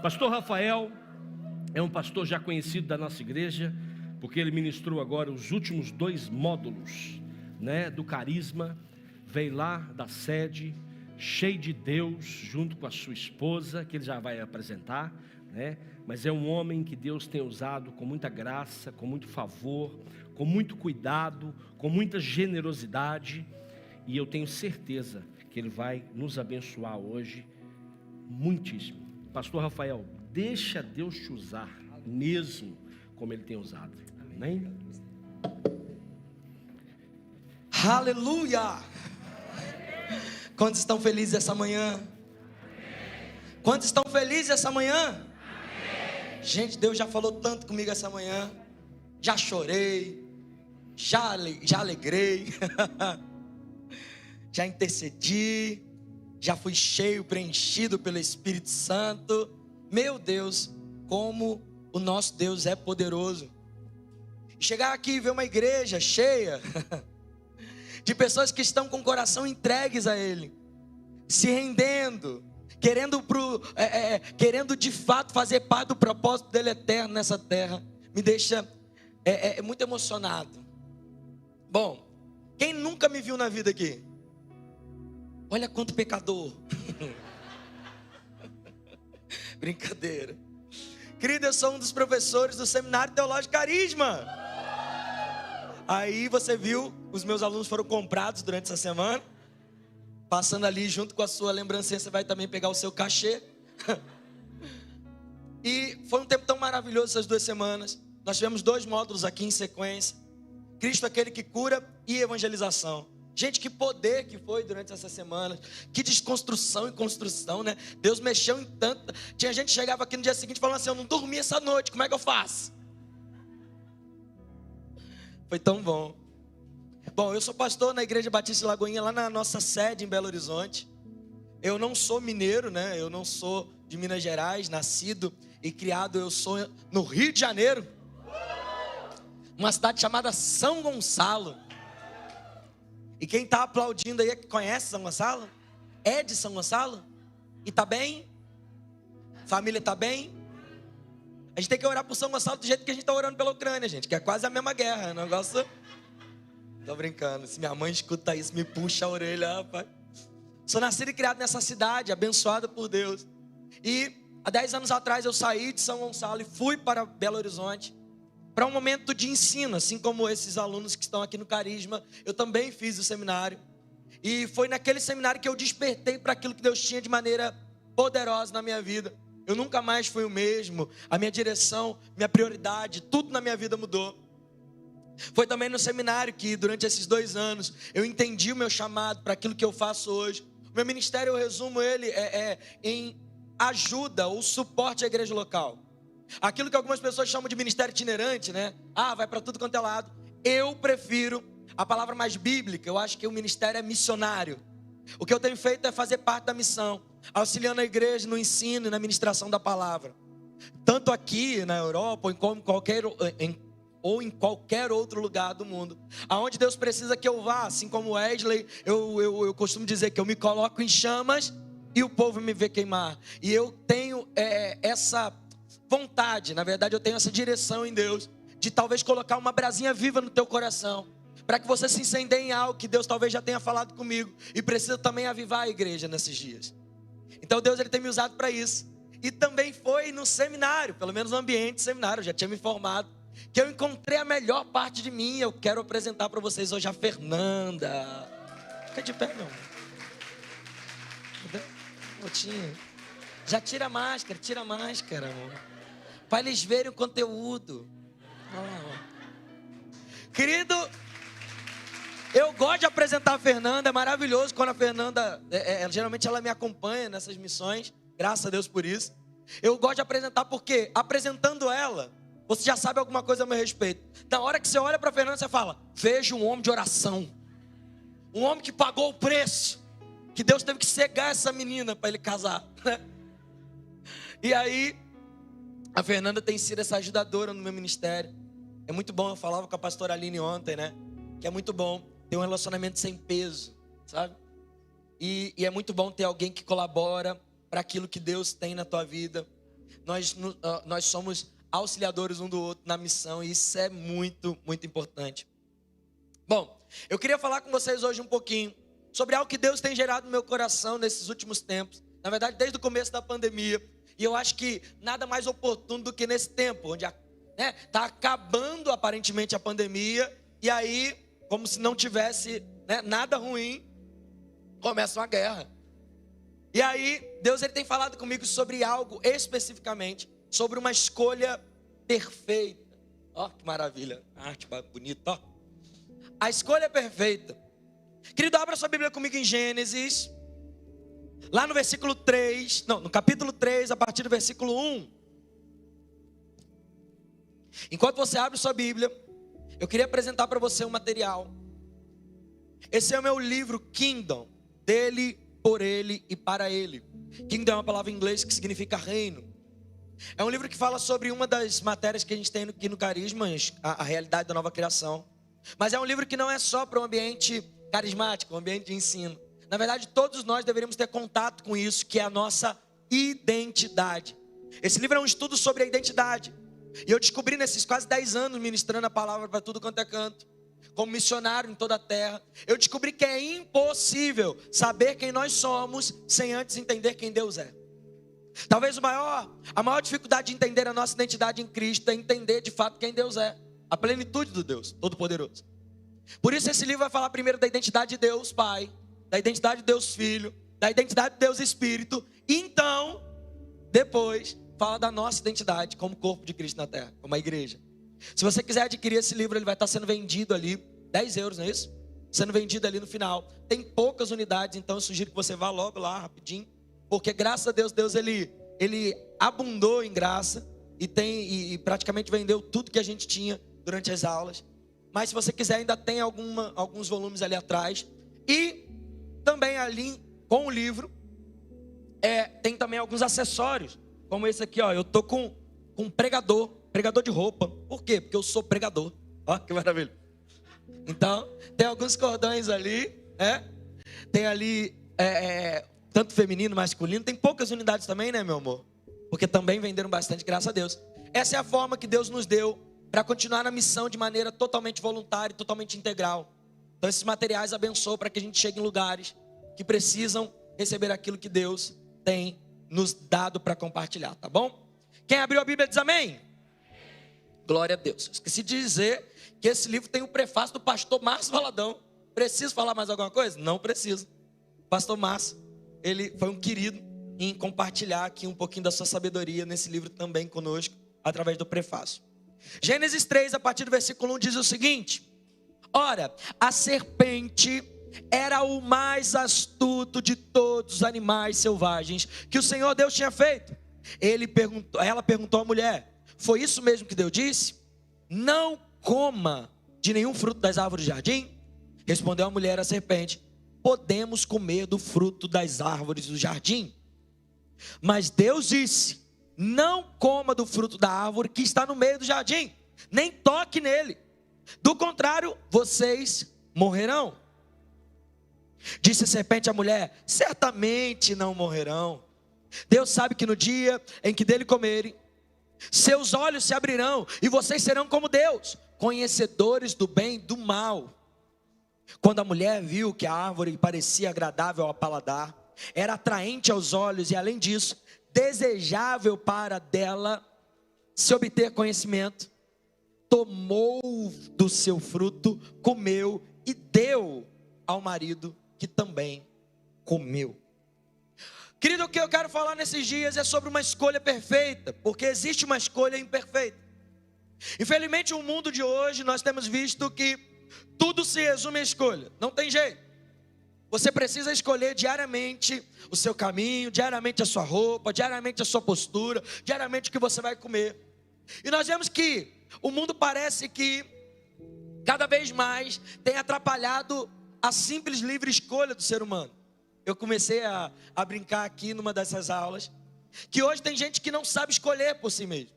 Pastor Rafael é um pastor já conhecido da nossa igreja, porque ele ministrou agora os últimos 2 módulos, do carisma. Veio lá da sede, cheio de Deus, junto com a sua esposa, que ele já vai apresentar, Mas é um homem que Deus tem usado com muita graça, com muito favor, com muito cuidado, com muita generosidade. E eu tenho certeza que ele vai nos abençoar hoje muitíssimo. Pastor Rafael, deixa Deus te usar, mesmo como ele tem usado. Amém? Aleluia! Quantos estão felizes essa manhã? Quantos estão felizes essa manhã? Gente, Deus já falou tanto comigo essa manhã. Já chorei, já alegrei, já intercedi, já fui cheio, preenchido pelo Espírito Santo. Meu Deus, como o nosso Deus é poderoso. E chegar aqui e ver uma igreja cheia de pessoas que estão com o coração entregues a Ele, se rendendo, querendo de fato fazer parte do propósito dele eterno nessa terra, me deixa muito emocionado. Bom, quem nunca me viu na vida aqui? Olha quanto pecador. Brincadeira. Querido, eu sou um dos professores do Seminário Teológico Carisma. Aí você viu, os meus alunos foram comprados durante essa semana. Passando ali junto com a sua lembrancinha, você vai também pegar o seu cachê. E foi um tempo tão maravilhoso essas 2 semanas. Nós tivemos 2 módulos aqui em sequência: Cristo, aquele que cura, e evangelização. Gente, que poder que foi durante essas semanas. Que desconstrução e construção, Deus mexeu em tanto. Tinha gente que chegava aqui no dia seguinte falando assim: eu não dormi essa noite, como é que eu faço? Foi tão bom. Bom, eu sou pastor na Igreja Batista Lagoinha, lá na nossa sede em Belo Horizonte. Eu não sou mineiro, Eu não sou de Minas Gerais, nascido e criado. Eu sou no Rio de Janeiro, uma cidade chamada São Gonçalo. E quem está aplaudindo aí, conhece São Gonçalo? É de São Gonçalo? E tá bem? Família tá bem? A gente tem que orar por São Gonçalo do jeito que a gente está orando pela Ucrânia, gente, que é quase a mesma guerra, o negócio... Tô brincando, se minha mãe escuta isso, me puxa a orelha, rapaz. Sou nascido e criado nessa cidade, abençoada por Deus. E há 10 anos atrás eu saí de São Gonçalo e fui para Belo Horizonte para um momento de ensino, assim como esses alunos que estão aqui no Carisma. Eu também fiz o seminário. E foi naquele seminário que eu despertei para aquilo que Deus tinha de maneira poderosa na minha vida. Eu nunca mais fui o mesmo. A minha direção, minha prioridade, tudo na minha vida mudou. Foi também no seminário que durante esses 2 anos eu entendi o meu chamado para aquilo que eu faço hoje. O meu ministério, eu resumo ele em ajuda ou suporte à igreja local. Aquilo que algumas pessoas chamam de ministério itinerante, vai para tudo quanto é lado. Eu prefiro a palavra mais bíblica. Eu acho que o ministério é missionário. O que eu tenho feito é fazer parte da missão, auxiliando a igreja no ensino e na ministração da palavra. Tanto aqui na Europa ou em qualquer outro lugar do mundo, aonde Deus precisa que eu vá. Assim como Wesley, eu costumo dizer que eu me coloco em chamas e o povo me vê queimar. E eu tenho essa vontade, na verdade eu tenho essa direção em Deus, de talvez colocar uma brasinha viva no teu coração, para que você se incendeie em algo que Deus talvez já tenha falado comigo, e precisa também avivar a igreja nesses dias. Então Deus, Ele tem me usado para isso. E também foi no seminário, pelo menos no ambiente seminário, eu já tinha me formado, que eu encontrei a melhor parte de mim. Eu quero apresentar para vocês hoje a Fernanda. Fica de pé, meu amor. Já tira a máscara, amor, para eles verem o conteúdo. Querido, eu gosto de apresentar a Fernanda. É maravilhoso quando a Fernanda, geralmente ela me acompanha nessas missões, graças a Deus por isso. Eu gosto de apresentar porque, apresentando ela, você já sabe alguma coisa a meu respeito. Na hora que você olha para a Fernanda, você fala: veja um homem de oração, um homem que pagou o preço, que Deus teve que cegar essa menina para ele casar. E aí, a Fernanda tem sido essa ajudadora no meu ministério. É muito bom, eu falava com a pastora Aline ontem, que é muito bom ter um relacionamento sem peso, sabe? E é muito bom ter alguém que colabora para aquilo que Deus tem na tua vida. nós somos auxiliadores um do outro na missão, e isso é muito, muito importante. Bom, eu queria falar com vocês hoje um pouquinho sobre algo que Deus tem gerado no meu coração nesses últimos tempos. Na verdade, desde o começo da pandemia. E eu acho que nada mais oportuno do que nesse tempo, onde está acabando aparentemente a pandemia, e aí, como se não tivesse nada ruim, começa uma guerra. E aí, Deus ele tem falado comigo sobre algo especificamente, sobre uma escolha perfeita. Ó, que maravilha, arte bonita, ó. A escolha perfeita. Querido, abra sua Bíblia comigo em Gênesis, lá no versículo 3, no capítulo 3, a partir do versículo 1. Enquanto você abre sua Bíblia, eu queria apresentar para você um material. Esse é o meu livro Kingdom, dele, por ele e para ele. Kingdom é uma palavra em inglês que significa reino. É um livro que fala sobre uma das matérias que a gente tem aqui no Carisma, a realidade da nova criação. Mas é um livro que não é só para um ambiente carismático, um ambiente de ensino. Na verdade, todos nós deveríamos ter contato com isso, que é a nossa identidade. Esse livro é um estudo sobre a identidade. E eu descobri nesses quase 10 anos ministrando a palavra para tudo quanto é canto, como missionário em toda a terra, eu descobri que é impossível saber quem nós somos sem antes entender quem Deus é. Talvez a maior dificuldade de entender a nossa identidade em Cristo é entender de fato quem Deus é, a plenitude do Deus Todo-Poderoso. Por isso esse livro vai falar primeiro da identidade de Deus Pai, da identidade de Deus Filho, da identidade de Deus Espírito, e então, depois, fala da nossa identidade como corpo de Cristo na terra, como a igreja. Se você quiser adquirir esse livro, ele vai estar sendo vendido ali, 10 euros, não é isso? Sendo vendido ali no final. Tem poucas unidades, então eu sugiro que você vá logo lá, rapidinho. Porque graças a Deus, ele abundou em graça e praticamente vendeu tudo que a gente tinha durante as aulas. Mas se você quiser, ainda tem alguns volumes ali atrás. E também ali, com o livro, tem também alguns acessórios. Como esse aqui, ó, eu tô com um pregador de roupa. Por quê? Porque eu sou pregador. Ó, que maravilha. Então, tem alguns cordões ali, tem ali, tanto feminino, masculino. Tem poucas unidades também, né, meu amor? Porque também venderam bastante, graças a Deus. Essa é a forma que Deus nos deu para continuar na missão de maneira totalmente voluntária e totalmente integral. Então, esses materiais abençoam para que a gente chegue em lugares que precisam receber aquilo que Deus tem nos dado para compartilhar, tá bom? Quem abriu a Bíblia diz amém? Glória a Deus. Esqueci de dizer que esse livro tem o prefácio do pastor Márcio Valadão. Preciso falar mais alguma coisa? Não preciso. Pastor Márcio, ele foi um querido em compartilhar aqui um pouquinho da sua sabedoria nesse livro também conosco, através do prefácio. Gênesis 3, a partir do versículo 1, diz o seguinte: ora, a serpente era o mais astuto de todos os animais selvagens que o Senhor Deus tinha feito. Ela perguntou à mulher: foi isso mesmo que Deus disse? Não coma de nenhum fruto das árvores do jardim? Respondeu a mulher à serpente: podemos comer do fruto das árvores do jardim. Mas Deus disse: não coma do fruto da árvore que está no meio do jardim, nem toque nele. Do contrário, vocês morrerão. Disse a serpente à mulher: certamente não morrerão. Deus sabe que no dia em que dele comerem, seus olhos se abrirão e vocês serão como Deus, conhecedores do bem e do mal. Quando a mulher viu que a árvore parecia agradável ao paladar, era atraente aos olhos e, além disso, desejável para dela se obter conhecimento, tomou do seu fruto, comeu e deu ao marido, que também comeu. Querido, o que eu quero falar nesses dias é sobre uma escolha perfeita, porque existe uma escolha imperfeita. Infelizmente, no mundo de hoje, nós temos visto que tudo se resume à escolha, não tem jeito. Você precisa escolher diariamente o seu caminho, diariamente a sua roupa, diariamente a sua postura, diariamente o que você vai comer. E nós vemos que o mundo parece que cada vez mais tem atrapalhado a simples livre escolha do ser humano. Eu comecei a brincar aqui numa dessas aulas, que hoje tem gente que não sabe escolher por si mesmo.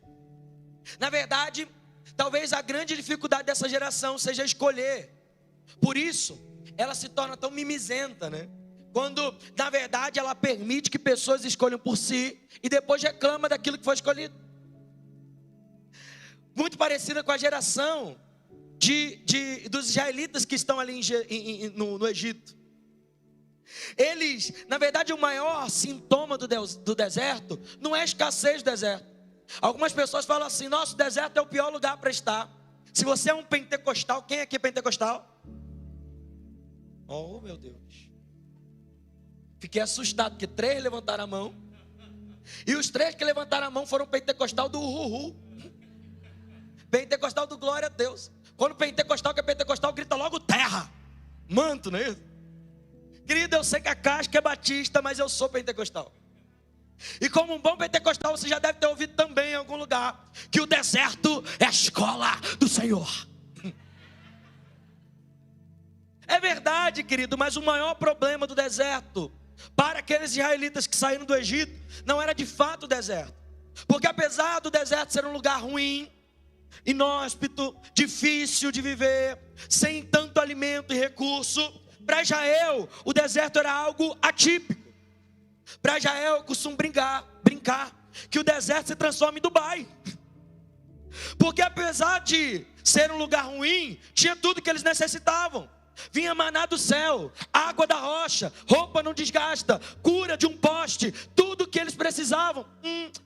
Na verdade, talvez a grande dificuldade dessa geração seja escolher. Por isso, ela se torna tão mimizenta, né? Quando, na verdade, ela permite que pessoas escolham por si e depois reclama daquilo que foi escolhido. Muito parecida com a geração dos israelitas que estão ali no Egito. Eles, na verdade, o maior sintoma do deserto não é a escassez do deserto. Algumas pessoas falam assim: nosso deserto é o pior lugar para estar. Se você é um pentecostal, quem aqui é pentecostal? Oh, meu Deus. Fiquei assustado, porque 3 levantaram a mão. E os 3 que levantaram a mão foram pentecostal do Uhu. Pentecostal do glória a Deus. Quando o pentecostal que é pentecostal grita logo terra, manto, não é isso? Querido, eu sei que a casca é batista, mas eu sou pentecostal. E como um bom pentecostal, você já deve ter ouvido também em algum lugar que o deserto é a escola do Senhor. É verdade, querido, mas o maior problema do deserto para aqueles israelitas que saíram do Egito não era de fato o deserto. Porque apesar do deserto ser um lugar ruim, inóspito, difícil de viver, sem tanto alimento e recurso, para Israel o deserto era algo atípico. Para Israel costumam brincar que o deserto se transforma em Dubai. Porque apesar de ser um lugar ruim, tinha tudo que eles necessitavam. Vinha maná do céu, água da rocha, roupa não desgasta, cura de um poste, tudo que eles precisavam.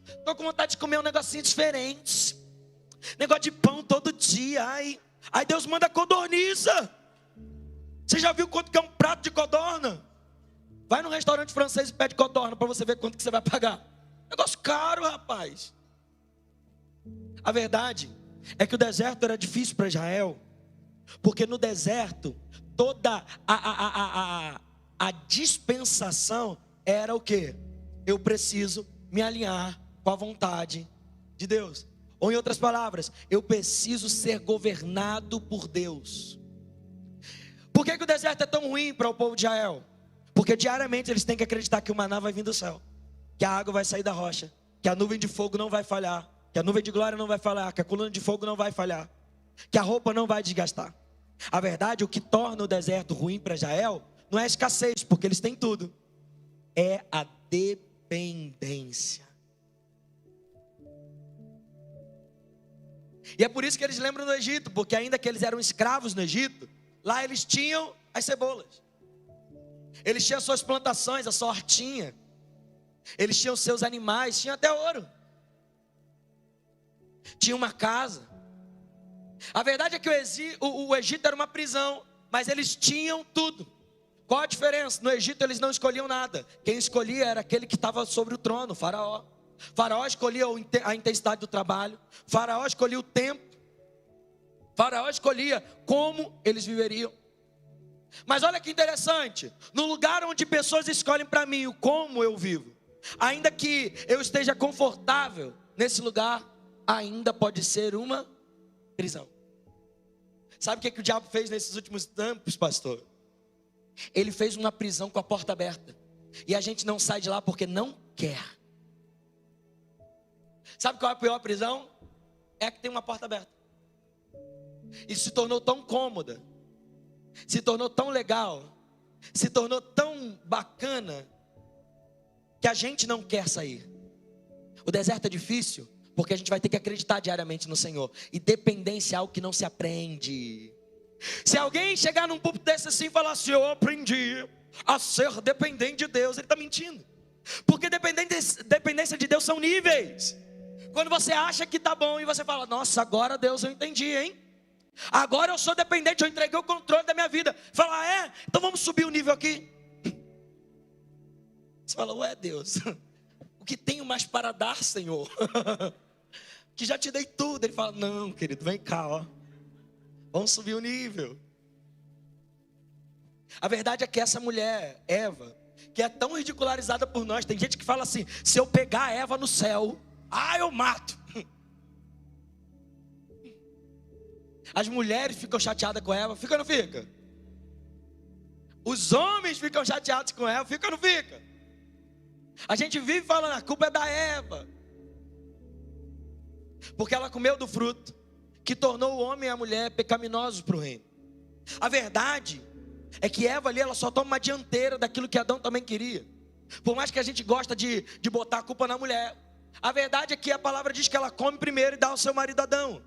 Estou com vontade de comer um negocinho diferente, negócio de pão todo dia. Aí Deus manda codorniza. Você já viu quanto que é um prato de codorna? Vai num restaurante francês e pede codorna para você ver quanto que você vai pagar. Negócio caro, rapaz. A verdade é que o deserto era difícil para Israel, porque no deserto toda a dispensação era o quê? Eu preciso me alinhar com a vontade de Deus. Ou em outras palavras, eu preciso ser governado por Deus. Por que o deserto é tão ruim para o povo de Israel? Porque diariamente eles têm que acreditar que o maná vai vir do céu, que a água vai sair da rocha, que a nuvem de fogo não vai falhar, que a nuvem de glória não vai falhar, que a coluna de fogo não vai falhar, que a roupa não vai desgastar. A verdade, o que torna o deserto ruim para Israel não é a escassez, porque eles têm tudo, é a dependência. E é por isso que eles lembram do Egito, porque ainda que eles eram escravos no Egito, lá eles tinham as cebolas, eles tinham suas plantações, a sua hortinha, eles tinham seus animais, tinham até ouro, tinha uma casa. A verdade é que o Egito era uma prisão, mas eles tinham tudo. Qual a diferença? No Egito eles não escolhiam nada. Quem escolhia era aquele que estava sobre o trono, o faraó. Faraó escolhia a intensidade do trabalho, Faraó escolhia o tempo, Faraó escolhia como eles viveriam. Mas olha que interessante, no lugar onde pessoas escolhem para mim o como eu vivo, ainda que eu esteja confortável nesse lugar, ainda pode ser uma prisão. Sabe o que o diabo fez nesses últimos tempos, pastor? Ele fez uma prisão com a porta aberta, e a gente não sai de lá porque não quer. Sabe qual é a pior prisão? É a que tem uma porta aberta. E se tornou tão cômoda, se tornou tão legal, se tornou tão bacana, que a gente não quer sair. O deserto é difícil, porque a gente vai ter que acreditar diariamente no Senhor. E dependência é algo que não se aprende. Se alguém chegar num púlpito desse assim e falar assim: eu aprendi a ser dependente de Deus, ele está mentindo. Porque dependência de Deus são níveis. Quando você acha que está bom e você fala: nossa, agora Deus eu entendi, hein? Agora eu sou dependente, eu entreguei o controle da minha vida. Fala: é? Então vamos subir o nível aqui. Você fala: ué, Deus, o que tenho mais para dar, Senhor? Que já te dei tudo. Ele fala: não, querido, vem cá, ó. Vamos subir o nível. A verdade é que essa mulher, Eva, que é tão ridicularizada por nós, tem gente que fala assim: se eu pegar a Eva no céu, eu mato. As mulheres ficam chateadas com Eva, fica ou não fica? Os homens ficam chateados com Eva, fica ou não fica? A gente vive falando: a culpa é da Eva, porque ela comeu do fruto que tornou o homem e a mulher pecaminosos para o reino. A verdade é que Eva ali, ela só toma uma dianteira daquilo que Adão também queria. Por mais que a gente gosta de botar a culpa na mulher, a verdade é que a palavra diz que ela come primeiro e dá ao seu marido Adão.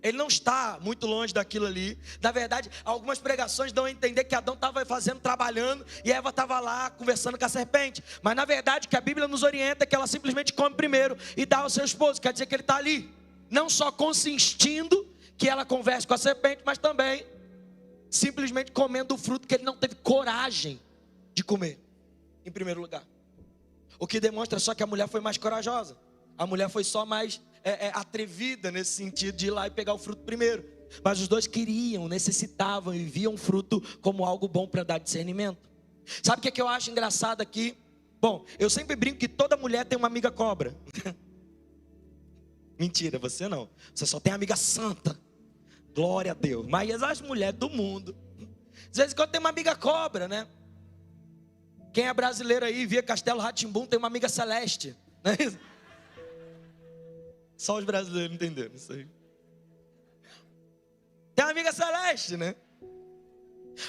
Ele não está muito longe daquilo ali. Na verdade, algumas pregações dão a entender que Adão estava trabalhando, e Eva estava lá conversando com a serpente. Mas na verdade, o que a Bíblia nos orienta é que ela simplesmente come primeiro e dá ao seu esposo. Quer dizer que ele está ali, não só consistindo que ela converse com a serpente, mas também simplesmente comendo o fruto que ele não teve coragem de comer, em primeiro lugar. O que demonstra só que a mulher foi mais corajosa. A mulher foi só mais atrevida nesse sentido de ir lá e pegar o fruto primeiro. Mas os dois queriam, necessitavam e viam o fruto como algo bom para dar discernimento. Sabe o que eu acho engraçado aqui? Bom, eu sempre brinco que toda mulher tem uma amiga cobra. Mentira, você não. Você só tem amiga santa. Glória a Deus. Mas as mulheres do mundo, às vezes quando tem uma amiga cobra, né? Quem é brasileiro aí, via Castelo Rá-Tim-Bum, tem uma amiga celeste, não é isso? Só os brasileiros entenderam isso aí. Tem uma amiga celeste, né?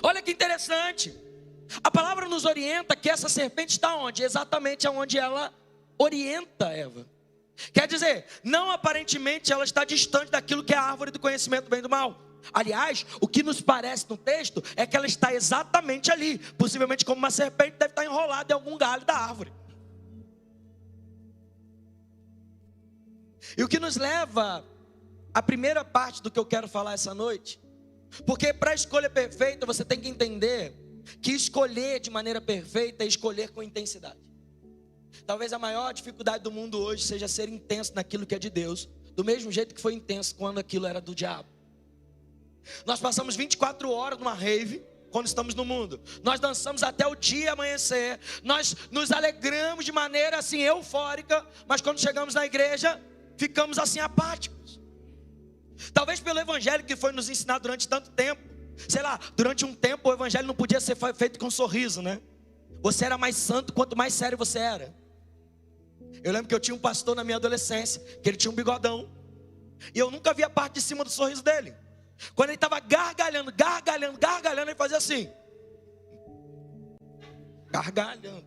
Olha que interessante. A palavra nos orienta que essa serpente está onde? Exatamente onde ela orienta Eva. Quer dizer, não aparentemente ela está distante daquilo que é a árvore do conhecimento do bem e do mal. Aliás, o que nos parece no texto é que ela está exatamente ali. Possivelmente como uma serpente deve estar enrolada em algum galho da árvore. E o que nos leva à primeira parte do que eu quero falar essa noite. Porque para a escolha perfeita você tem que entender que escolher de maneira perfeita é escolher com intensidade. Talvez a maior dificuldade do mundo hoje seja ser intenso naquilo que é de Deus, do mesmo jeito que foi intenso quando aquilo era do diabo. Nós passamos 24 horas numa rave quando estamos no mundo. Nós dançamos até o dia amanhecer. Nós nos alegramos de maneira assim eufórica, mas quando chegamos na igreja, ficamos assim apáticos. Talvez pelo evangelho que foi nos ensinado durante tanto tempo. Sei lá, durante um tempo o evangelho não podia ser feito com um sorriso, né? Você era mais santo quanto mais sério você era. Eu lembro que eu tinha um pastor na minha adolescência, que ele tinha um bigodão, e eu nunca via a parte de cima do sorriso dele. Quando ele estava gargalhando, ele fazia assim. Gargalhando.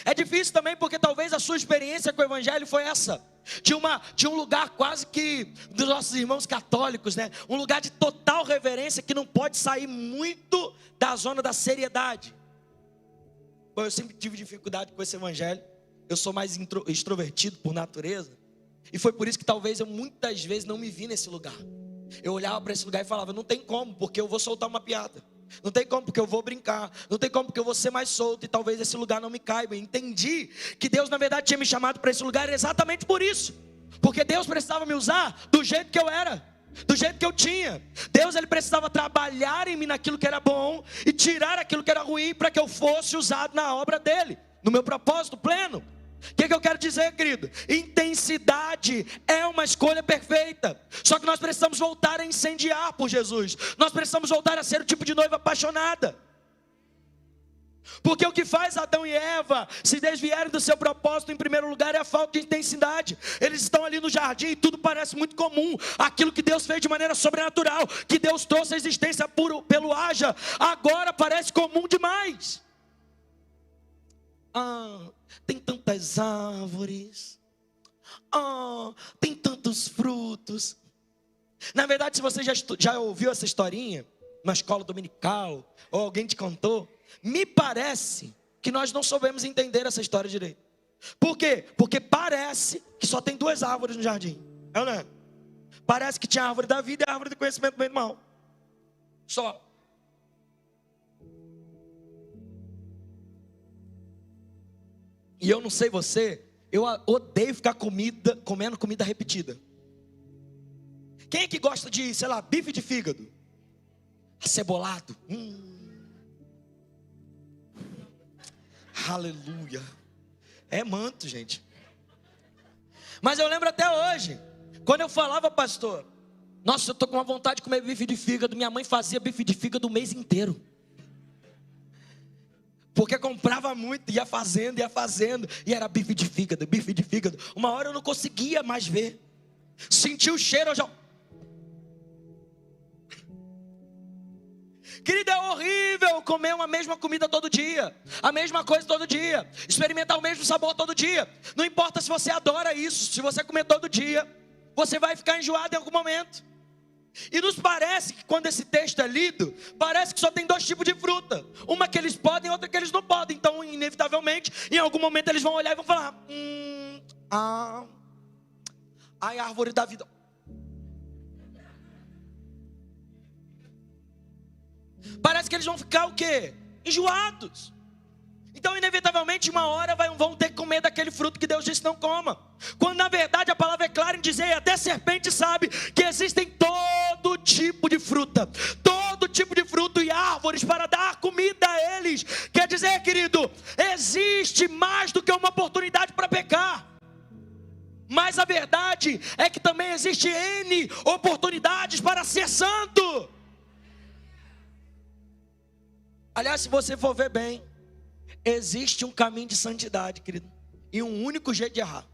É difícil também porque talvez a sua experiência com o evangelho foi essa. De um lugar quase que dos nossos irmãos católicos, né? Um lugar de total reverência que não pode sair muito da zona da seriedade. Bom, eu sempre tive dificuldade com esse evangelho. Eu sou mais extrovertido por natureza. E foi por isso que talvez eu muitas vezes não me vi nesse lugar. Eu olhava para esse lugar e falava, não tem como, porque eu vou soltar uma piada. Não tem como, porque eu vou brincar. Não tem como, porque eu vou ser mais solto e talvez esse lugar não me caiba. Entendi que Deus na verdade tinha me chamado para esse lugar exatamente por isso. Porque Deus precisava me usar do jeito que eu era, do jeito que eu tinha. Deus ele precisava trabalhar em mim naquilo que era bom e tirar aquilo que era ruim para que eu fosse usado na obra dele, no meu propósito pleno. O que eu quero dizer, querido? Intensidade é uma escolha perfeita. Só que nós precisamos voltar a incendiar por Jesus. Nós precisamos voltar a ser o tipo de noiva apaixonada. Porque o que faz Adão e Eva se desviarem do seu propósito em primeiro lugar é a falta de intensidade. Eles estão ali no jardim e tudo parece muito comum. Aquilo que Deus fez de maneira sobrenatural, que Deus trouxe a existência pelo haja, agora parece comum demais. Tem tantas árvores, tem tantos frutos. Na verdade, se você já ouviu essa historinha na escola dominical, ou alguém te contou, me parece que nós não soubemos entender essa história direito. Por quê? Porque parece que só tem 2 árvores no jardim, é ou não é? Parece que tinha a árvore da vida e a árvore do conhecimento do bem e do mal. Só. E eu não sei você, eu odeio ficar comendo comida repetida. Quem é que gosta de, sei lá, bife de fígado? Acebolado. Aleluia. É manto, gente. Mas eu lembro até hoje, quando eu falava, pastor, nossa, eu estou com uma vontade de comer bife de fígado. Minha mãe fazia bife de fígado o mês inteiro. Porque comprava muito, ia fazendo, e era bife de fígado. Uma hora eu não conseguia mais ver. Senti o cheiro, eu já... Querido, é horrível comer uma mesma comida todo dia, a mesma coisa todo dia, experimentar o mesmo sabor todo dia. Não importa se você adora isso, se você comer todo dia, você vai ficar enjoado em algum momento. E nos parece que quando esse texto é lido, parece que só tem dois tipos de fruta. Uma que eles podem, outra que eles não podem. Então, inevitavelmente, em algum momento eles vão olhar e vão falar: ai, árvore da vida. Parece que eles vão ficar o quê? Enjoados. Então, inevitavelmente, uma hora vão ter que comer daquele fruto que Deus disse não coma. Quando na verdade a palavra é clara em dizer, até serpente sabe, que existem todo tipo de fruta. Todo tipo de fruto e árvores para dar comida a eles. Quer dizer, querido, existe mais do que uma oportunidade para pecar. Mas a verdade é que também existe N oportunidades para ser santo. Aliás, se você for ver bem, existe um caminho de santidade, querido, e um único jeito de errar.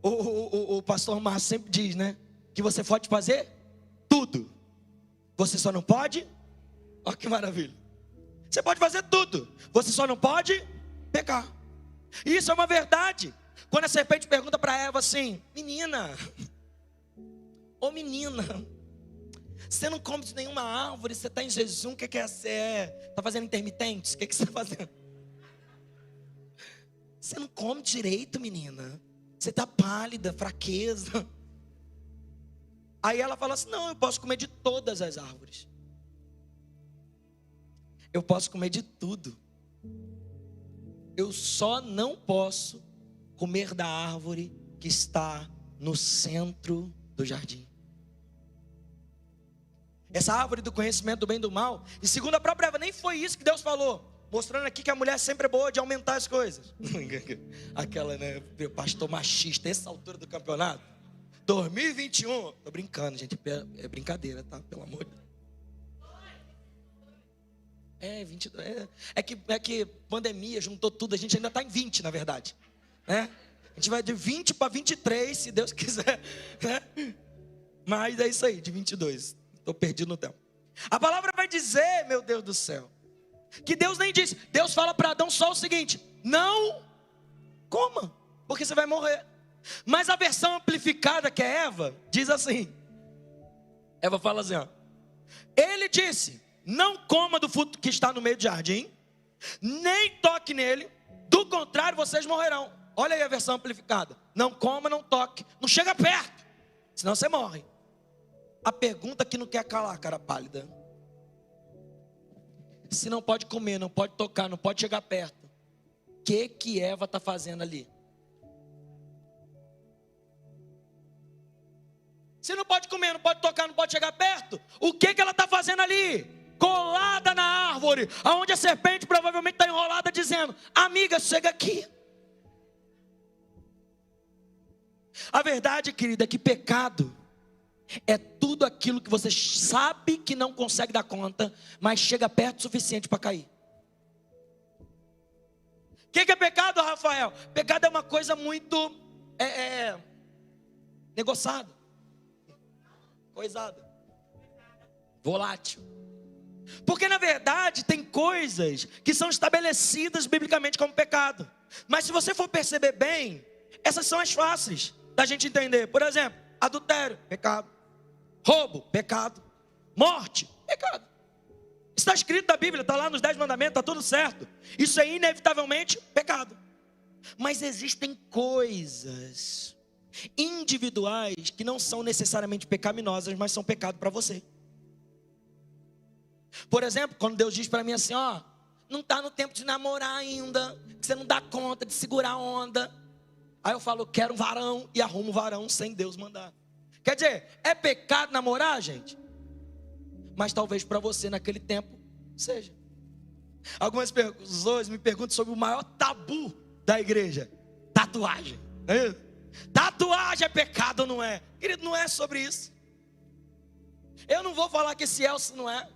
O pastor Márcio sempre diz, né? Que você pode fazer tudo, você só não pode. Olha que maravilha. Você pode fazer tudo, você só não pode pecar. E isso é uma verdade. Quando a serpente pergunta para Eva assim: menina, ô menina, você não come de nenhuma árvore, você está em jejum, o que é você está fazendo intermitentes? O que você está fazendo? Você não come direito, menina. Você está pálida, fraqueza. Aí ela fala assim: não, eu posso comer de todas as árvores. Eu posso comer de tudo. Eu só não posso comer da árvore que está no centro do jardim. Essa árvore do conhecimento do bem e do mal. E segundo a própria Eva, nem foi isso que Deus falou. Mostrando aqui que a mulher sempre é boa de aumentar as coisas. Aquela, né, pastor machista, essa altura do campeonato. 2021. Tô brincando, gente. É brincadeira, tá? Pelo amor de Deus. 22. É que pandemia juntou tudo. A gente ainda está em 20, na verdade. Né? A gente vai de 20 para 23, se Deus quiser. Né? Mas é isso aí, de 22. Estou perdido no tempo. A palavra vai dizer, meu Deus do céu, que Deus nem disse. Deus fala para Adão só o seguinte: não coma, porque você vai morrer. Mas a versão amplificada, que é Eva, diz assim. Eva fala assim, ó: ele disse, não coma do fruto que está no meio do jardim, nem toque nele, do contrário vocês morrerão. Olha aí a versão amplificada: não coma, não toque, não chega perto, senão você morre. A pergunta que não quer calar, cara pálida: se não pode comer, não pode tocar, não pode chegar perto, o que Eva está fazendo ali? Se não pode comer, não pode tocar, não pode chegar perto, o que ela está fazendo ali? Colada na árvore, aonde a serpente provavelmente está enrolada, dizendo: amiga, chega aqui. A verdade, querida, é que pecado é tudo aquilo que você sabe que não consegue dar conta, mas chega perto o suficiente para cair. O que é pecado, Rafael? Pecado é uma coisa muito negociada, coisada, volátil. Porque na verdade tem coisas que são estabelecidas biblicamente como pecado. Mas se você for perceber bem, essas são as fáceis da gente entender. Por exemplo, adultério, pecado. Roubo, pecado. Morte, pecado. Está escrito na Bíblia, está lá nos 10 mandamentos, está tudo certo. Isso é inevitavelmente pecado. Mas existem coisas individuais que não são necessariamente pecaminosas, mas são pecado para você. Por exemplo, quando Deus diz para mim assim, ó, não está no tempo de namorar ainda, que você não dá conta de segurar a onda. Aí eu falo, quero um varão, e arrumo um varão sem Deus mandar. Quer dizer, é pecado namorar, gente? Mas talvez para você naquele tempo seja. Algumas pessoas me perguntam sobre o maior tabu da igreja: tatuagem. É isso? Tatuagem é pecado ou não é? Querido, não é sobre isso. Eu não vou falar que esse é ou se não é.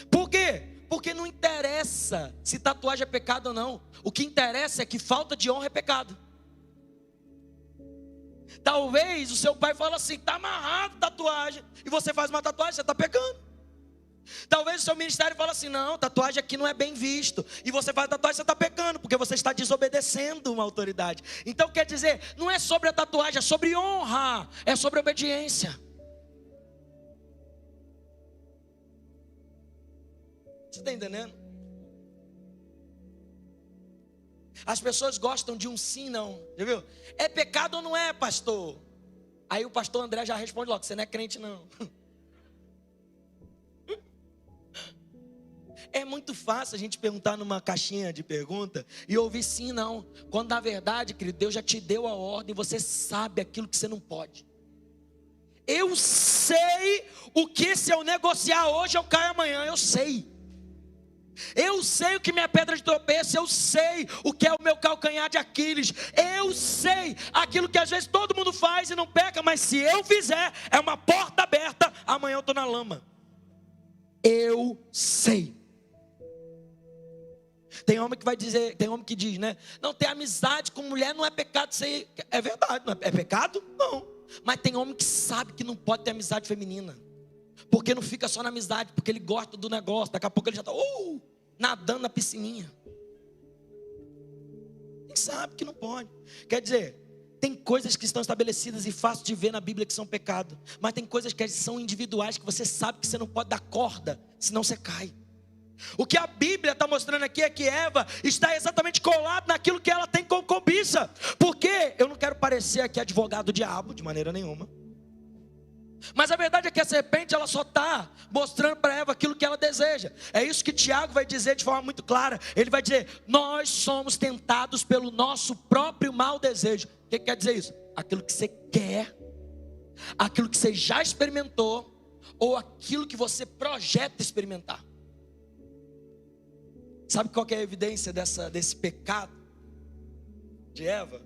Por quê? Porque não interessa se tatuagem é pecado ou não. O que interessa é que falta de honra é pecado. Talvez o seu pai fala assim, está amarrado tatuagem, e você faz uma tatuagem, você está pecando. Talvez o seu ministério fale assim, não, tatuagem aqui não é bem visto, e você faz tatuagem, você está pecando, porque você está desobedecendo uma autoridade. Então quer dizer, não é sobre a tatuagem, é sobre honra, é sobre obediência. Você está entendendo? As pessoas gostam de um sim, não, já viu? É pecado ou não é, pastor? Aí o pastor André já responde logo, você não é crente não. É muito fácil a gente perguntar numa caixinha de pergunta e ouvir sim, não. Quando na verdade, querido, Deus já te deu a ordem, você sabe aquilo que você não pode. Eu sei o que se eu negociar hoje eu caio amanhã, eu sei. Eu sei o que minha pedra de tropeço, eu sei o que é o meu calcanhar de Aquiles, eu sei aquilo que às vezes todo mundo faz e não peca, mas se eu fizer, é uma porta aberta, amanhã eu estou na lama. Eu sei. Tem homem que vai dizer, tem homem que diz, né? Não, ter amizade com mulher não é pecado, isso aí é verdade, não é pecado? Não. Mas tem homem que sabe que não pode ter amizade feminina. Porque não fica só na amizade, porque ele gosta do negócio. Daqui a pouco ele já está nadando na piscininha. Ele sabe que não pode. Quer dizer, tem coisas que estão estabelecidas e fácil de ver na Bíblia que são pecado. Mas tem coisas que são individuais, que você sabe que você não pode dar corda, senão você cai. O que a Bíblia está mostrando aqui é que Eva está exatamente colada naquilo que ela tem com cobiça. Porque eu não quero parecer aqui advogado do diabo, de maneira nenhuma. Mas a verdade é que a serpente ela só está mostrando para Eva aquilo que ela deseja. É isso que Tiago vai dizer de forma muito clara. Ele vai dizer, nós somos tentados pelo nosso próprio mau desejo. O que quer dizer isso? Aquilo que você quer, aquilo que você já experimentou, ou aquilo que você projeta experimentar. Sabe qual que é a evidência desse pecado de Eva?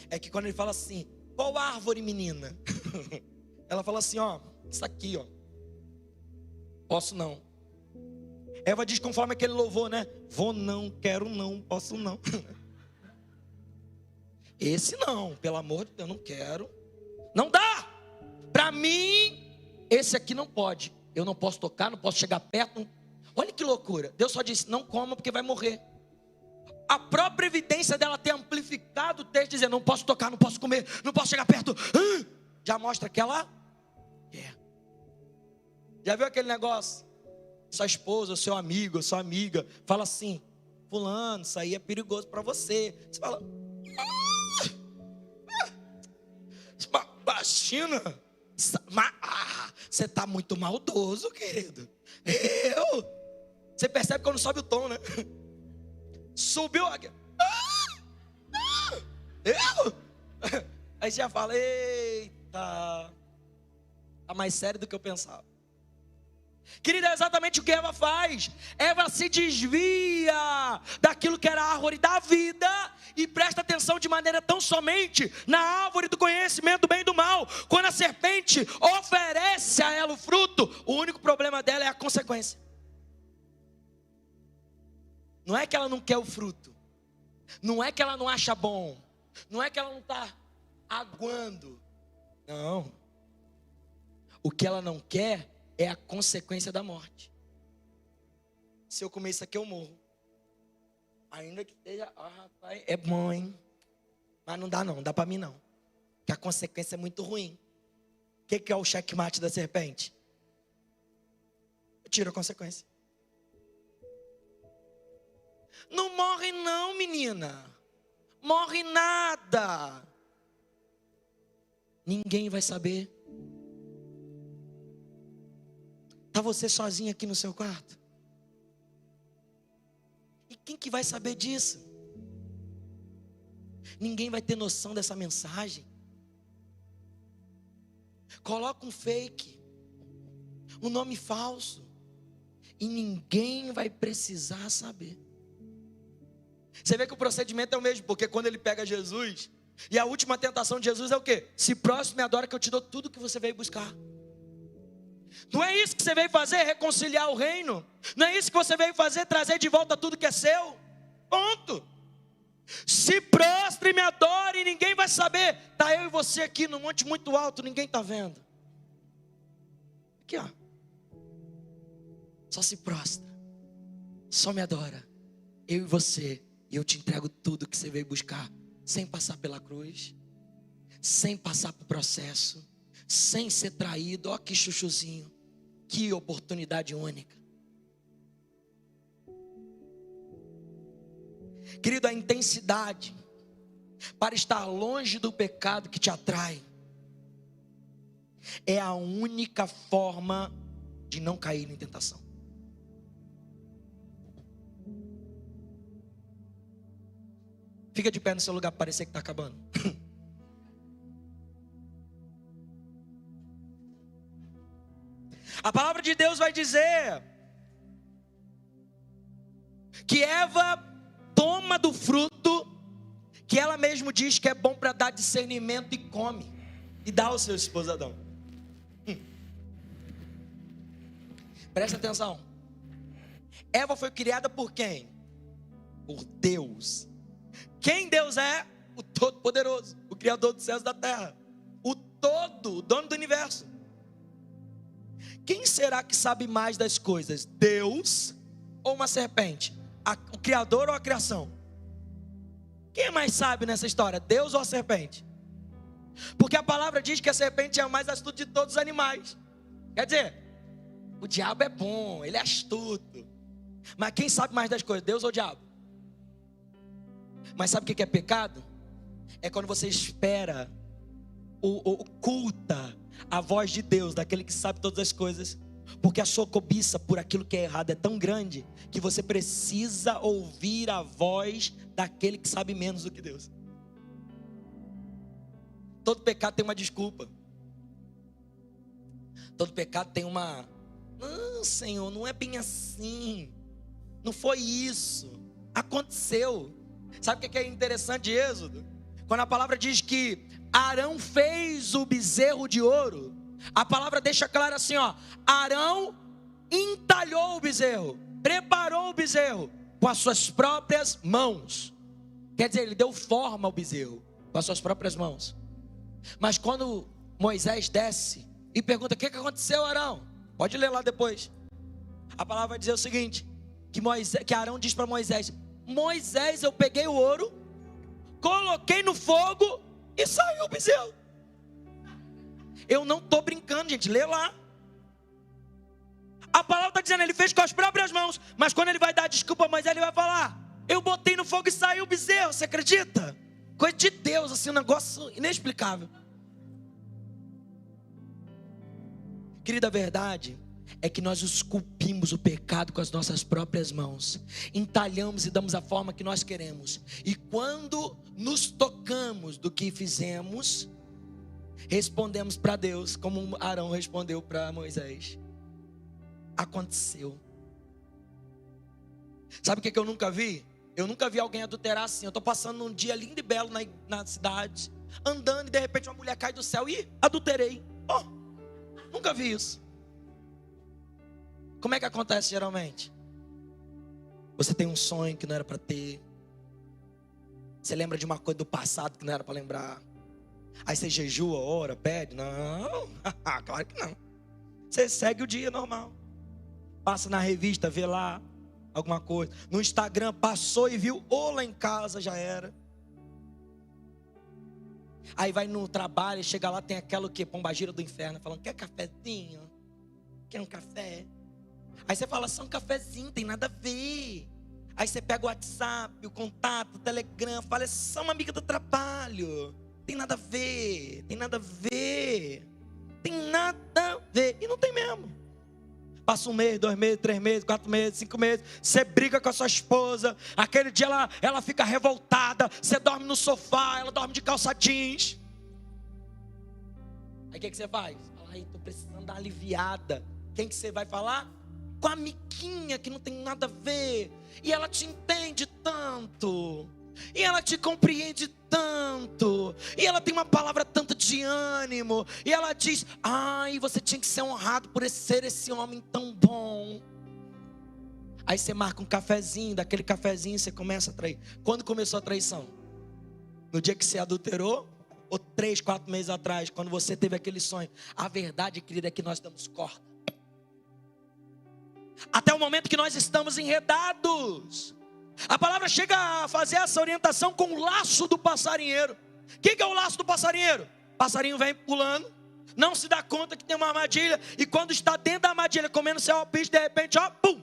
É que quando ele fala assim, qual árvore, menina? Ela fala assim, ó, isso aqui, ó. Posso não. Eva diz conforme aquele louvor, né? Vou não, quero não, posso não. Esse não, pelo amor de Deus, não quero. Não dá. Para mim, esse aqui não pode. Eu não posso tocar, não posso chegar perto. Olha que loucura. Deus só disse, não coma porque vai morrer. A própria evidência dela ter amplificado o texto, dizendo, não posso tocar, não posso comer, não posso chegar perto. Já mostra que ela quer. Já viu aquele negócio? Sua esposa, seu amigo, sua amiga, fala assim, fulano, isso aí é perigoso para você. Você fala, baixina, você está muito maldoso, querido. Você percebe quando sobe o tom, né? Subiu aqui. Aí você já fala, eita, tá mais sério do que eu pensava. Querida, é exatamente o que Eva faz. Eva se desvia daquilo que era a árvore da vida e presta atenção de maneira tão somente na árvore do conhecimento do bem e do mal. Quando a serpente oferece a ela o fruto, o único problema dela é a consequência. Não é que ela não quer o fruto, não é que ela não acha bom, não é que ela não está aguando. Não. O que ela não quer é a consequência da morte. Se eu comer isso aqui, eu morro. Ainda que seja, rapaz, é bom, hein? Mas não dá não, não dá para mim não. Porque a consequência é muito ruim. O que é o checkmate da serpente? Eu tiro a consequência. Não morre não, menina. Morre nada. Ninguém vai saber. Está você sozinho aqui no seu quarto? E quem que vai saber disso? Ninguém vai ter noção dessa mensagem. Coloca um fake, um nome falso, e ninguém vai precisar saber. Você vê que o procedimento é o mesmo, porque quando ele pega Jesus, e a última tentação de Jesus é o quê? Se próximo me adora que eu te dou tudo que você veio buscar. Não é isso que você veio fazer, reconciliar o reino? Não é isso que você veio fazer, trazer de volta tudo que é seu? Ponto. Se prostre e me adore, e ninguém vai saber. Tá eu e você aqui no monte muito alto, ninguém tá vendo. Aqui, ó. Só se prostra, só me adora. Eu e você, e eu te entrego tudo que você veio buscar, sem passar pela cruz, sem passar por processo, sem ser traído. Ó que chuchuzinho, que oportunidade única. Querido, a intensidade para estar longe do pecado que te atrai é a única forma de não cair em tentação. Fica de pé no seu lugar para parecer que está acabando. A palavra de Deus vai dizer que Eva toma do fruto que ela mesma diz que é bom para dar discernimento e come e dá ao seu esposo Adão. Presta atenção. Eva foi criada por quem? Por Deus. Quem Deus é? O Todo-Poderoso, o Criador dos céus e da terra, o todo, o dono do universo. Quem será que sabe mais das coisas? Deus ou uma serpente? O Criador ou a criação? Quem mais sabe nessa história? Deus ou a serpente? Porque a palavra diz que a serpente é a mais astuta de todos os animais. Quer dizer, o diabo é bom, ele é astuto. Mas quem sabe mais das coisas? Deus ou o diabo? Mas sabe o que é pecado? É quando você espera, oculta a voz de Deus, daquele que sabe todas as coisas, porque a sua cobiça por aquilo que é errado é tão grande, que você precisa ouvir a voz daquele que sabe menos do que Deus. Todo pecado tem uma desculpa. Todo pecado tem uma... Não, Senhor, não é bem assim. Não foi isso. Aconteceu. Sabe o que é interessante de Êxodo? Quando a palavra diz que Arão fez o bezerro de ouro, a palavra deixa claro assim, ó: Arão entalhou o bezerro, preparou o bezerro com as suas próprias mãos. Quer dizer, ele deu forma ao bezerro com as suas próprias mãos. Mas quando Moisés desce e pergunta: o que aconteceu, Arão? Pode ler lá depois. A palavra vai dizer o seguinte: que Arão diz para Moisés: Moisés, eu peguei o ouro, coloquei no fogo e saiu o bezerro. Eu não estou brincando, gente, lê lá. A palavra está dizendo, ele fez com as próprias mãos. Mas quando ele vai dar desculpa a Moisés, ele vai falar: eu botei no fogo e saiu o bezerro. Você acredita? Coisa de Deus, assim, um negócio inexplicável. Querida, a verdade é que nós esculpimos o pecado com as nossas próprias mãos, entalhamos e damos a forma que nós queremos. E quando nos tocamos do que fizemos, respondemos para Deus como Arão respondeu para Moisés: aconteceu. Sabe o que eu nunca vi? Eu nunca vi alguém adulterar assim. Eu estou passando um dia lindo e belo na cidade, andando, e de repente uma mulher cai do céu e adulterei. Oh, nunca vi isso. Como é que acontece geralmente? Você tem um sonho que não era para ter. Você lembra de uma coisa do passado que não era para lembrar. Aí você jejua, ora, pede. Não, claro que não. Você segue o dia normal. Passa na revista, vê lá alguma coisa. No Instagram, passou e viu, ou lá em casa já era. Aí vai no trabalho, chega lá, tem aquela o quê? Pombagira do inferno, falando: quer cafezinho? Quer um café? Aí você fala: só um cafezinho, tem nada a ver. Aí você pega o WhatsApp, o contato, o Telegram, fala: é só uma amiga do trabalho. Tem nada a ver, tem nada a ver. Tem nada a ver. E não tem mesmo. Passa 1 mês, 2 meses, 3 meses, 4 meses, 5 meses. Você briga com a sua esposa. Aquele dia ela fica revoltada. Você dorme no sofá, ela dorme de calça jeans. Aí o que você faz? Ai, estou precisando dar uma aliviada. Quem que você vai falar? Com a amiguinha que não tem nada a ver. E ela te entende tanto. E ela te compreende tanto. E ela tem uma palavra tanto de ânimo. E ela diz: ai, você tinha que ser honrado por ser esse homem tão bom. Aí você marca um cafezinho. Daquele cafezinho você começa a trair. Quando começou a traição? No dia que você adulterou, ou 3, 4 meses atrás, quando você teve aquele sonho. A verdade, querida, é que nós damos corda. Até o momento que nós estamos enredados. A palavra chega a fazer essa orientação com o laço do passarinheiro. O que é o laço do passarinheiro? O passarinho vem pulando, não se dá conta que tem uma armadilha, e quando está dentro da armadilha, comendo seu alpiste, de repente, ó, pum,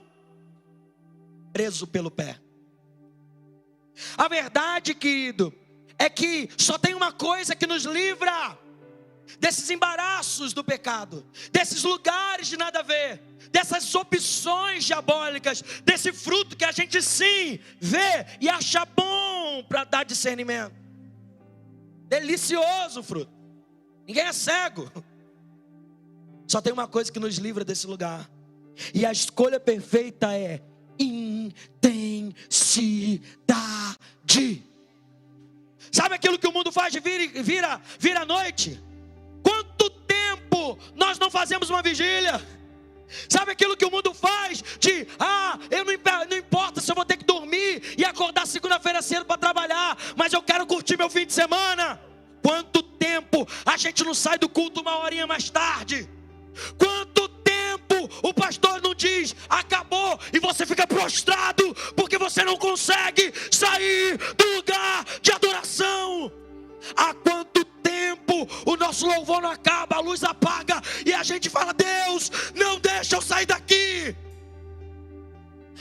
preso pelo pé. A verdade, querido, é que só tem uma coisa que nos livra desses embaraços do pecado, desses lugares de nada a ver, dessas opções diabólicas, desse fruto que a gente sim vê e acha bom para dar discernimento. Delicioso o fruto. Ninguém é cego. Só tem uma coisa que nos livra desse lugar, e a escolha perfeita é intensidade. Sabe aquilo que o mundo faz de vira à noite? Quanto tempo nós não fazemos uma vigília? Sabe aquilo que o mundo faz de, não importa se eu vou ter que dormir e acordar segunda-feira cedo para trabalhar, mas eu quero curtir meu fim de semana. Quanto tempo a gente não sai do culto uma horinha mais tarde? Quanto tempo o pastor não diz, acabou, e você fica prostrado, porque você não consegue sair do lugar de adoração? Há quanto tempo o nosso louvor não acaba, a luz apaga, e a gente fala, Deus, não deixa eu sair daqui.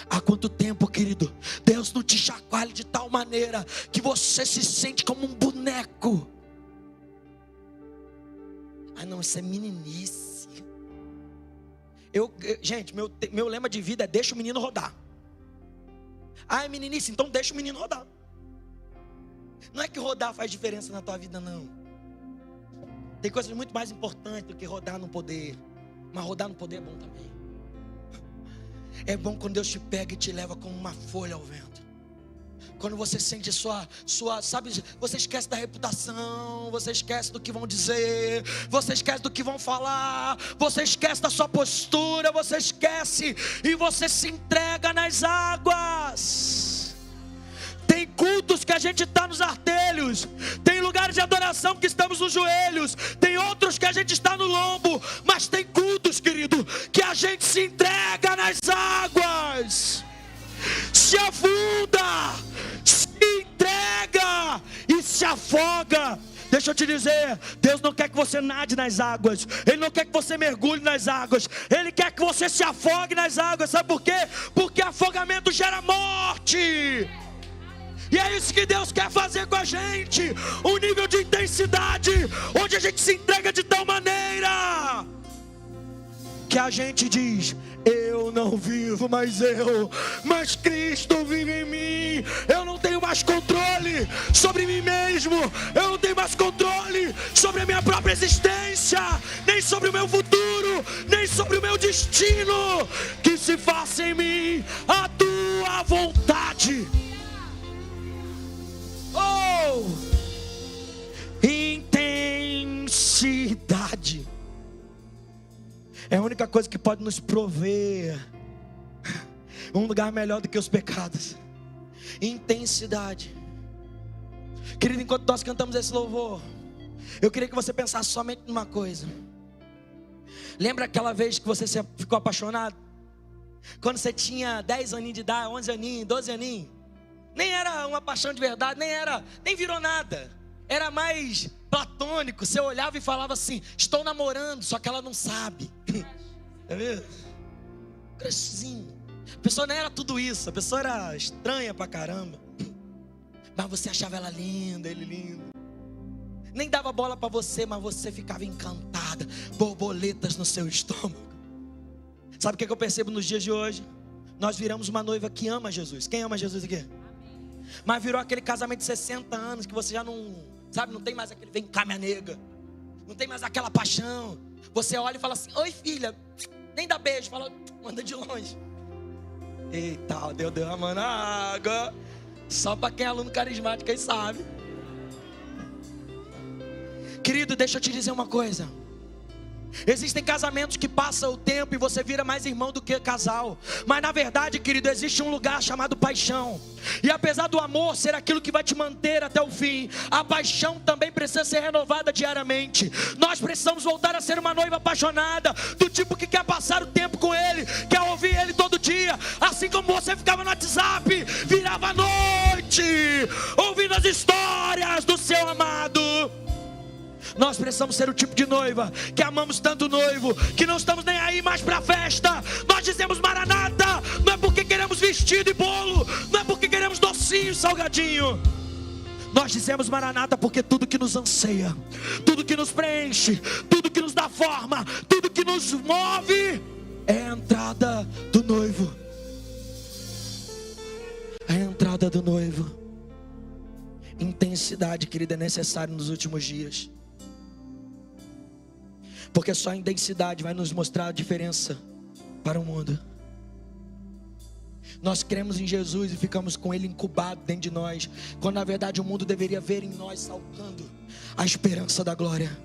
Há quanto tempo, querido, Deus não te chacoalha de tal maneira que você se sente como um boneco? Não, isso é meninice. Gente, meu lema de vida é deixa o menino rodar. É meninice, então deixa o menino rodar. Não é que rodar faz diferença na tua vida, não. Tem coisas muito mais importantes do que rodar no poder. Mas rodar no poder é bom também. É bom quando Deus te pega e te leva como uma folha ao vento. Quando você sente sabe, você esquece da reputação, você esquece do que vão dizer, você esquece do que vão falar, você esquece da sua postura, você esquece e você se entrega nas águas. Tem cultos que a gente está nos artelhos, tem lugares de adoração que estamos nos joelhos, tem outros que a gente está no lombo, mas tem cultos, querido, que a gente se entrega nas águas, se afunda, se entrega e se afoga. Deixa eu te dizer, Deus não quer que você nade nas águas, Ele não quer que você mergulhe nas águas, Ele quer que você se afogue nas águas. Sabe por quê? Porque afogamento gera morte. E é isso que Deus quer fazer com a gente, um nível de intensidade, onde a gente se entrega de tal maneira que a gente diz, eu não vivo mais eu, mas Cristo vive em mim. Eu não tenho mais controle sobre mim mesmo, eu não tenho mais controle sobre a minha própria existência, nem sobre o meu futuro, nem sobre o meu destino. Que se faça em mim a tua vontade. Intensidade é a única coisa que pode nos prover um lugar melhor do que os pecados. Intensidade. Querido, enquanto nós cantamos esse louvor, eu queria que você pensasse somente numa coisa. Lembra aquela vez que você ficou apaixonado? Quando você tinha 10 aninhos de idade, 11 aninhos, 12 aninhos. Nem era uma paixão de verdade, nem virou nada. Era mais platônico. Você olhava e falava assim, estou namorando, só que ela não sabe. É mesmo? Crushzinho. A pessoa não era tudo isso, a pessoa era estranha pra caramba. Mas você achava ela linda, ele lindo. Nem dava bola pra você, mas você ficava encantada. Borboletas no seu estômago. Sabe o que eu percebo nos dias de hoje? Nós viramos uma noiva que ama Jesus. Quem ama Jesus aqui? Mas virou aquele casamento de 60 anos que você já não, sabe, não tem mais aquele vem cá minha nega, não tem mais aquela paixão. Você olha e fala assim, oi filha, nem dá beijo, fala, manda de longe. Eita, Deus derramando a água. Só para quem é aluno carismático aí sabe. Querido, deixa eu te dizer uma coisa. Existem casamentos que passam o tempo e você vira mais irmão do que casal. Mas na verdade, querido, existe um lugar chamado paixão. E apesar do amor ser aquilo que vai te manter até o fim, a paixão também precisa ser renovada diariamente. Nós precisamos voltar a ser uma noiva apaixonada, do tipo que quer passar o tempo com Ele, quer ouvir Ele todo dia. Assim como você ficava no WhatsApp, virava a noite ouvindo as histórias do seu amado. Nós precisamos ser o tipo de noiva que amamos tanto o noivo, que não estamos nem aí mais para a festa. Nós dizemos maranata, não é porque queremos vestido e bolo, não é porque queremos docinho e salgadinho. Nós dizemos maranata porque tudo que nos anseia, tudo que nos preenche, tudo que nos dá forma, tudo que nos move é a entrada do noivo. A entrada do noivo. Intensidade, querida, é necessário nos últimos dias. Porque só a intensidade vai nos mostrar a diferença para o mundo. Nós cremos em Jesus e ficamos com Ele incubado dentro de nós, quando na verdade o mundo deveria ver em nós saltando a esperança da glória.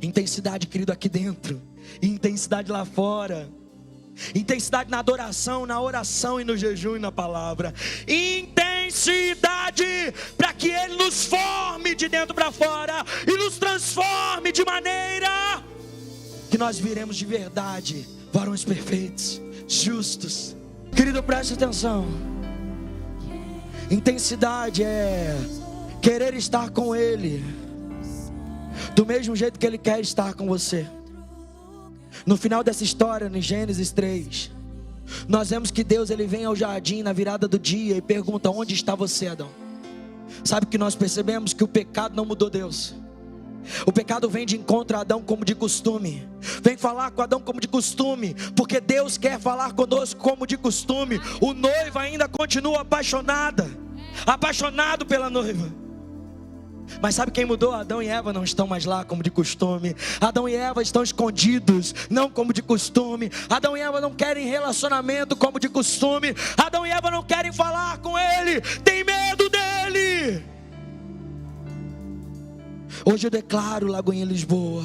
Intensidade, querido, aqui dentro, intensidade lá fora. Intensidade na adoração, na oração e no jejum e na palavra. Intensidade para que Ele nos forme de dentro para fora e nos transforme de maneira que nós viremos de verdade varões perfeitos, justos. Querido, preste atenção. Intensidade é querer estar com Ele do mesmo jeito que Ele quer estar com você. No final dessa história, em Gênesis 3, nós vemos que Deus ele vem ao jardim na virada do dia e pergunta: onde está você, Adão? Sabe que nós percebemos que o pecado não mudou Deus. O pecado vem de encontro a Adão como de costume, vem falar com Adão como de costume, porque Deus quer falar conosco como de costume. O noivo ainda continua apaixonado pela noiva. Mas sabe quem mudou? Adão e Eva não estão mais lá como de costume. Adão e Eva estão escondidos, não como de costume. Adão e Eva não querem relacionamento como de costume. Adão e Eva não querem falar com Ele, tem medo dEle. Hoje eu declaro, Lagoinha Lisboa,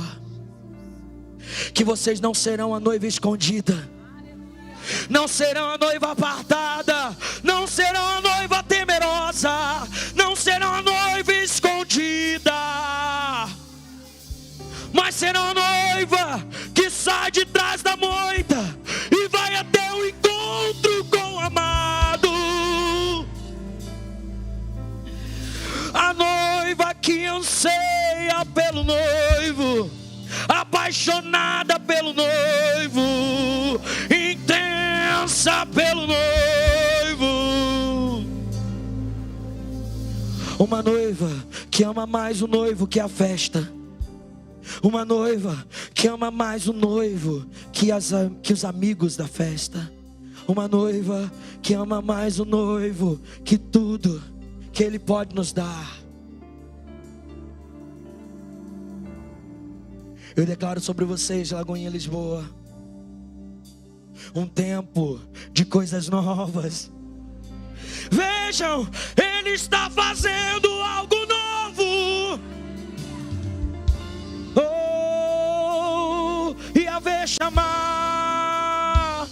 que vocês não serão a noiva escondida, não serão a noiva apartada, não serão a noiva temerosa, não serão a noiva escondida, mas serão a noiva que sai de trás da moita e vai até o encontro com o amado. A noiva que anseia pelo noivo, apaixonada pelo noivo, intensa pelo noivo. Uma noiva que ama mais o noivo que a festa. Uma noiva que ama mais o noivo que os amigos da festa. Uma noiva que ama mais o noivo que tudo que Ele pode nos dar. Eu declaro sobre vocês, Lagoinha Lisboa, um tempo de coisas novas. Vejam, Ele está fazendo algo novo. Oh, e a ver chamar,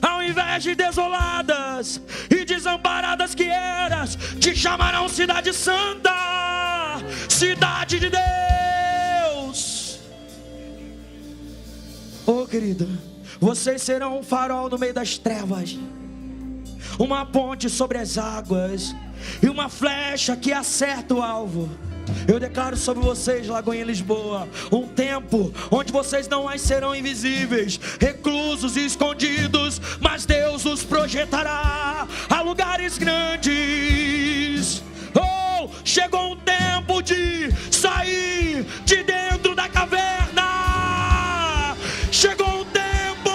ao invés de desoladas e desamparadas que eras, te chamarão cidade santa, cidade de Deus. Oh, querido, vocês serão um farol no meio das trevas, uma ponte sobre as águas e uma flecha que acerta o alvo. Eu declaro sobre vocês, Lagoinha Lisboa, um tempo onde vocês não mais serão invisíveis, reclusos e escondidos, mas Deus os projetará a lugares grandes. Oh, chegou um tempo de sair de dentro da caverna. Chegou o tempo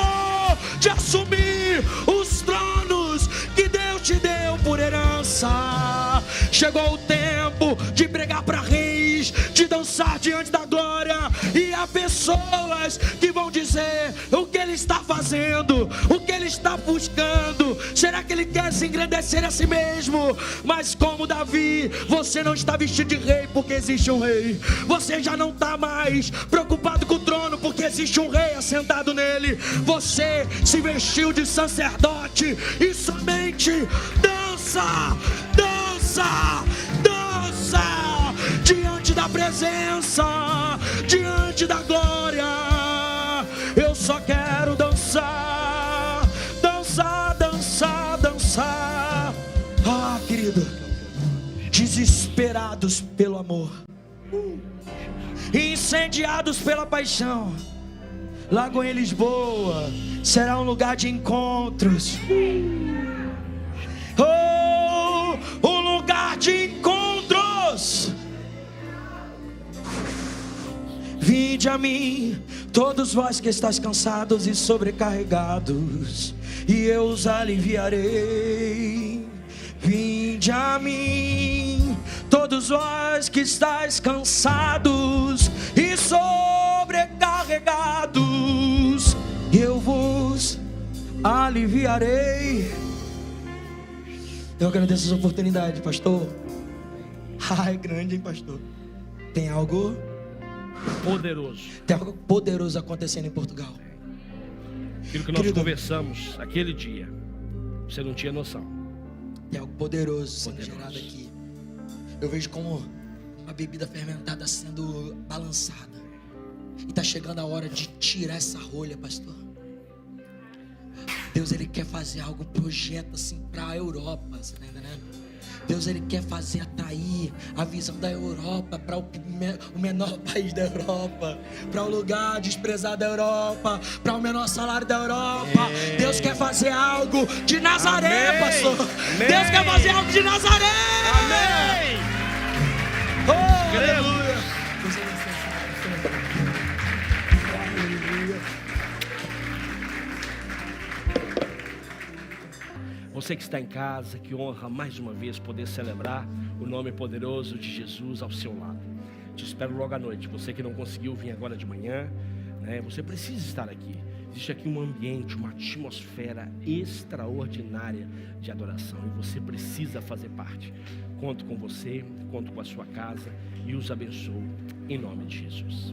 de assumir os tronos que Deus te deu por herança. Chegou o tempo de pregar para reis, de dançar diante da glória. E há pessoas que vão dizer o que Ele está fazendo, o que Ele está buscando. Será que ele quer se engrandecer a si mesmo? Mas como Davi, você não está vestido de rei porque existe um rei. Você já não está mais preocupado com o trono porque existe um rei assentado nele. Você se vestiu de sacerdote e somente dança, dança, dança diante da presença, diante da glória. Eu só quero dançar, dançar, dançar, dançar. Ah, querido, desesperados pelo amor, incendiados pela paixão. Lagoinha Lisboa será um lugar de encontros. Oh, um lugar de encontros. Vinde a mim, todos vós que estáis cansados e sobrecarregados, e eu os aliviarei. Vinde a mim, todos vós que estáis cansados e sobrecarregados, eu vos aliviarei. Eu agradeço essa oportunidade, pastor. Ai, grande, hein, pastor? Tem algo poderoso. Tem algo poderoso acontecendo em Portugal. Aquilo que nós conversamos aquele dia, você não tinha noção. Tem algo poderoso sendo gerado aqui. Eu vejo como uma bebida fermentada sendo balançada. E está chegando a hora de tirar essa rolha, pastor. Deus, Ele quer fazer algo, projeto assim para a Europa, você está entendendo? Deus, Ele quer fazer atrair a visão da Europa para o menor país da Europa, para o lugar desprezado da Europa, para o menor salário da Europa. Deus quer fazer algo de Nazaré, amém, pastor. Amém. Deus quer fazer algo de Nazaré. Amém. Oh, aleluia. Você que está em casa, que honra mais uma vez poder celebrar o nome poderoso de Jesus ao seu lado. Te espero logo à noite. Você que não conseguiu vir agora de manhã, né, você precisa estar aqui. Existe aqui um ambiente, uma atmosfera extraordinária de adoração e você precisa fazer parte. Conto com você, conto com a sua casa e os abençoo em nome de Jesus.